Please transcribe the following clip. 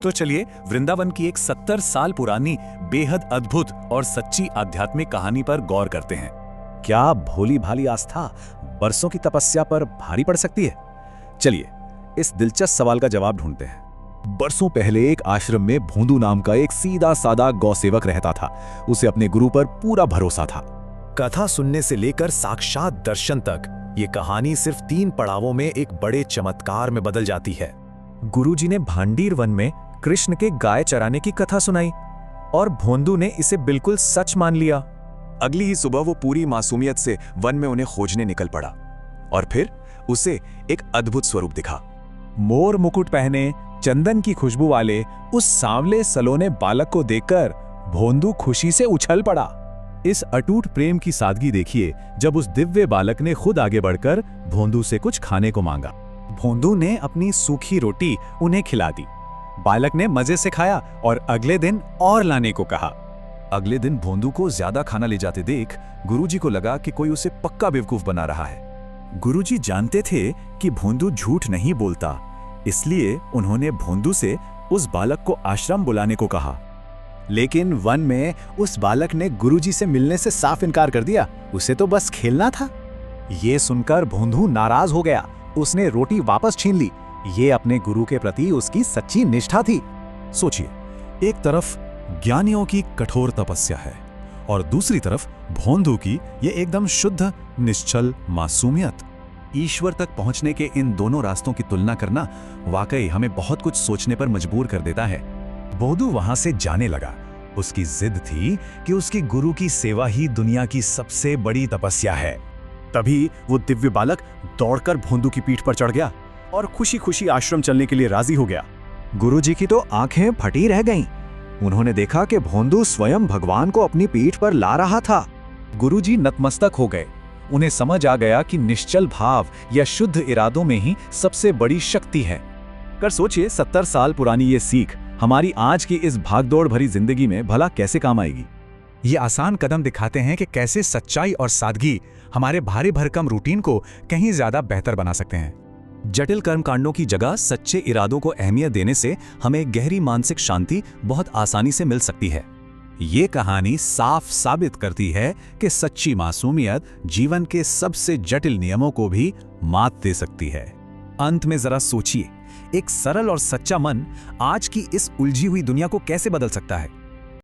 तो चलिए वृंदावन की एक 70 साल पुरानी बेहद अद्भुत और सच्ची आध्यात्मिक कहानी पर गौर करते हैं। क्या भोली भाली आस्था बरसों की तपस्या पर भारी पड़ सकती है? चलिए इस दिलचस्प सवाल का जवाब ढूंढते हैं। बरसों पहले एक आश्रम में भोंदू नाम का एक सीधा सादा गौसेवक रहता था। उसे अपने गुरु पर पूरा भरोसा था। कथा सुनने से लेकर साक्षात दर्शन तक ये कहानी सिर्फ 3 पड़ावों में एक बड़े चमत्कार में बदल जाती है। गुरुजी ने भांडीर वन में कृष्ण के गाय चराने की कथा सुनाई और भोंदू ने इसे बिल्कुल सच मान लिया। अगली ही सुबह वो पूरी मासूमियत से वन में उन्हें खोजने निकल पड़ा और फिर उसे एक अद्भुत स्वरूप दिखा। मोर मुकुट पहने, चंदन की खुशबू वाले उस सांवले सलोने बालक को देखकर भोंदू खुशी से उछल पड़ा। इस अटूट प्रेम की सादगी देखिए जब उस दिव्य बालक ने खुद आगे बढ़कर भोंदू से कुछ खाने को मांगा। भोंदू ने अपनी सूखी रोटी उन्हें खिला दी। बालक ने मजे से खाया और अगले दिन और लाने को कहा। अगले दिन भोंदू को ज्यादा खाना ले जाते देख गुरुजी को लगा कि कोई उसे पक्का बेवकूफ बना रहा है। गुरुजी जानते थे कि भोंदू झूठ नहीं बोलता, इसलिए उन्होंने भोंदू से उस बालक को आश्रम बुलाने को कहा। लेकिन वन में उस बालक ने गुरुजी से मिलने से साफ इनकार कर दिया। उसे तो बस खेलना था। ये सुनकर भोंदू नाराज हो गया। उसने रोटी वापस छीन ली। ये अपने गुरु के प्रति उसकी सच्ची निष्ठा थी। सोचिए, एक तरफ ज्ञानियों की कठोर तपस्या है और दूसरी तरफ भोंदू की ये एकदम शुद्ध निश्चल मासूमियत। ईश्वर तक पहुंचने के इन दोनों रास्तों की तुलना करना वाकई हमें बहुत कुछ सोचने पर मजबूर कर देता है। भोंदू वहां से जाने लगा। उसकी जिद थी कि उसकी गुरु की सेवा ही दुनिया की सबसे बड़ी तपस्या है। तभी वो दिव्य बालक दौड़कर भोंदू की पीठ पर चढ़ गया और खुशी खुशी आश्रम चलने के लिए राजी हो गया। गुरुजी की तो आंखें फटी रह गईं। उन्होंने देखा कि भोंदू स्वयं भगवान को अपनी पीठ पर ला रहा था। गुरुजी नतमस्तक हो गए। उन्हें समझ आ गया कि निश्चल भाव या शुद्ध इरादों में ही सबसे बड़ी शक्ति है। कर सोचिए, 70 साल पुरानी ये सीख हमारी आज की इस भागदौड़ भरी जिंदगी में भला कैसे काम आएगी। ये आसान कदम दिखाते हैं कि कैसे सच्चाई और सादगी हमारे भारी भरकम रूटीन को कहीं ज्यादा बेहतर बना सकते हैं। जटिल कर्मकांडों की जगह सच्चे इरादों को अहमियत देने से हमें गहरी मानसिक शांति बहुत आसानी से मिल सकती है। ये कहानी साफ साबित करती है कि सच्ची मासूमियत जीवन के सबसे जटिल नियमों को भी मात दे सकती है। अंत में जरा सोचिए, एक सरल और सच्चा मन आज की इस उलझी हुई दुनिया को कैसे बदल सकता है।